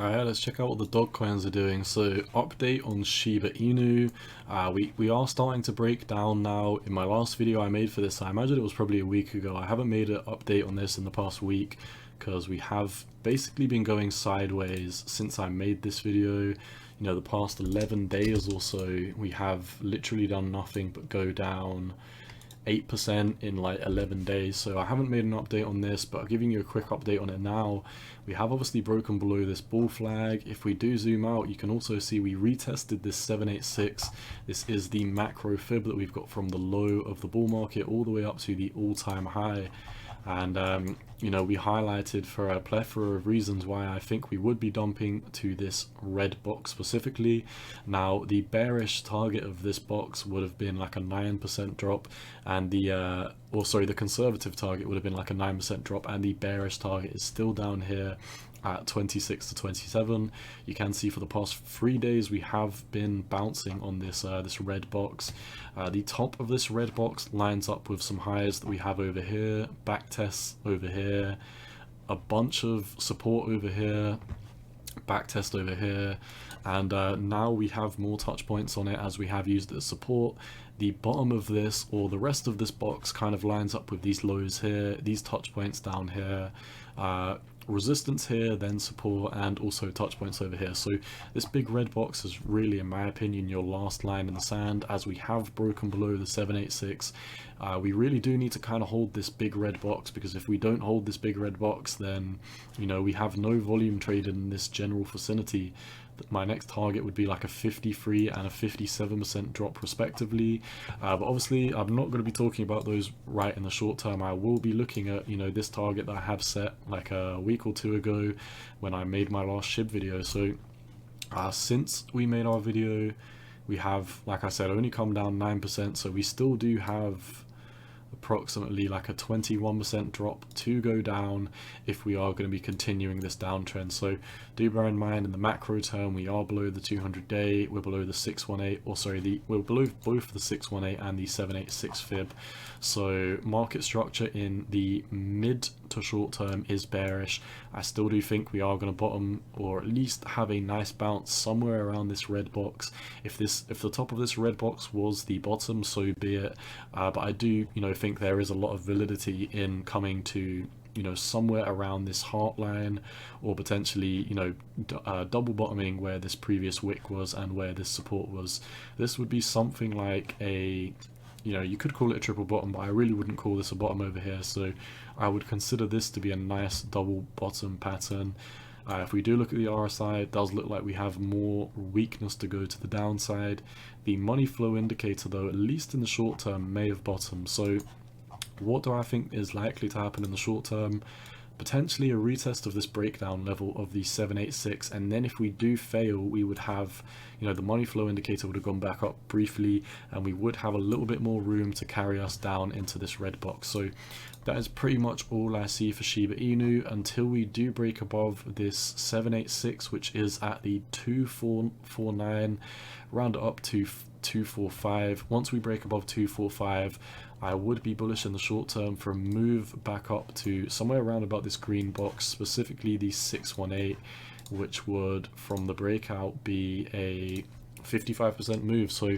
Alright, let's check out what the Dogecoins are doing. So, update on Shiba Inu. We are starting to break down now. In my last video I made for this, I imagine it was probably a week ago. I haven't made an update on this in the past week because we have basically been going sideways since I made this video. You know, the past 11 days or so, we have literally done nothing but go down 8% in like 11 days. So I haven't made an update on this, but I'm giving you a quick update on it now. We have obviously broken below this bull flag. If we do zoom out, you can also see we retested this 786. This is the macro fib that we've got from the low of the bull market all the way up to the all-time high. And you know, we highlighted for a plethora of reasons why I think we would be dumping to this red box specifically. Now, the bearish target of this box would have been like a 9% drop, and the the conservative target would have been like a 9% drop, and the bearish target is still down here at 26 to 27. You can see for the past 3 days we have been bouncing on this this red box. The top of this red box lines up with some highs that we have over here, back tests over here, a bunch of support over here, back test over here, and now we have more touch points on it as we have used it as support. The bottom of this, or the rest of this box, kind of lines up with these lows here, these touch points down here, resistance here, then support, and also touch points over here. So this big red box is really, in my opinion, your last line in the sand. As we have broken below the 786, we really do need to kind of hold this big red box, because if we don't hold this big red box, then, you know, we have no volume trade in this general vicinity. My next target would be like a 53 and a 57% drop respectively, but obviously I'm not going to be talking about those right in the short term. I will be looking at, you know, this target that I have set like a week or two ago when I made my last SHIB video. So since we made our video, we have, like I said, only come down 9%, so we still do have approximately like a 21% drop to go down if we are going to be continuing this downtrend. So do bear in mind, in the macro term, we are below the 200-day, we're below the 618, or sorry, we're below both the 618 and the 786 fib. So market structure in the mid to short term is bearish. I still do think we are going to bottom, or at least have a nice bounce somewhere around this red box. If the top of this red box was the bottom, so be it. But I do, you know, think there is a lot of validity in coming to, you know, somewhere around this heart line, or potentially, you know, double bottoming where this previous wick was and where this support was. This would be something like a, you know, you could call it a triple bottom, but I really wouldn't call this a bottom over here. So I would consider this to be a nice double bottom pattern. If we do look at the RSI, it does look like we have more weakness to go to the downside. The money flow indicator, though, at least in the short term, may have bottomed. So what do I think is likely to happen in the short term? Potentially a retest of this breakdown level of the 786, and then if we do fail, we would have, you know, the money flow indicator would have gone back up briefly, and we would have a little bit more room to carry us down into this red box. So that is pretty much all I see for Shiba Inu until we do break above this 786, which is at the 2449, round it up to 245. Once we break above 245, I would be bullish in the short term for a move back up to somewhere around about this green box, specifically the 618, which would, from the breakout, be a 55% move. So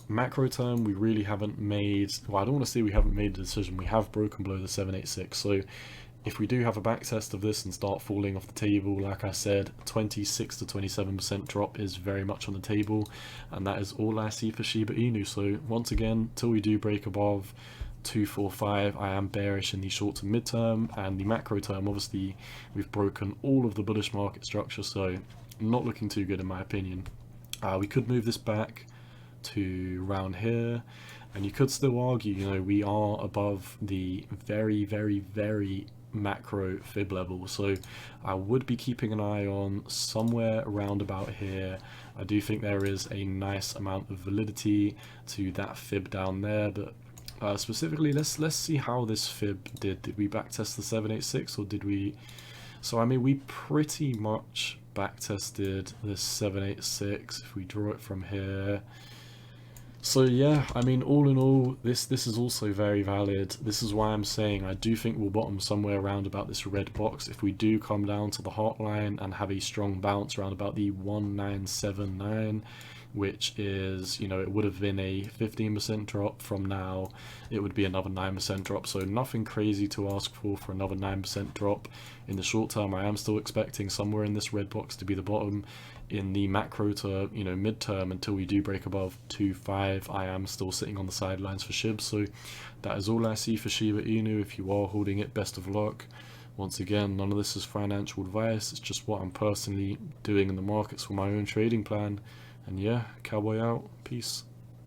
macro term, we really haven't made, well, I don't want to say we haven't made a decision. We have broken below the 786. So if we do have a back test of this and start falling off the table, like I said, 26 to 27% drop is very much on the table, and that is all I see for Shiba Inu. So once again, till we do break above 245, I am bearish in the short to mid term, and the macro term, obviously we've broken all of the bullish market structure, so not looking too good in my opinion. We could move this back to around here, and you could still argue, you know, we are above the very, very, very macro fib level, so I would be keeping an eye on somewhere around about here. I do think there is a nice amount of validity to that fib down there, but specifically let's see how this fib did we backtest the 786, or did we? So I mean, we pretty much backtested the 786. If we draw it from here, So yeah, I mean, all in all, this is also very valid. This is why I'm saying I do think we'll bottom somewhere around about this red box. If we do come down to the hotline and have a strong bounce around about the 1979, which is, you know, it would have been a 15% drop from now. It would be another 9% drop. So nothing crazy to ask for another 9% drop. In the short term, I am still expecting somewhere in this red box to be the bottom. In the macro to, you know, midterm, until we do break above 2.5, I am still sitting on the sidelines for SHIB. So that is all I see for Shiba Inu. If you are holding it, best of luck. Once again, none of this is financial advice. It's just what I'm personally doing in the markets for my own trading plan. And yeah, cowboy out. Peace.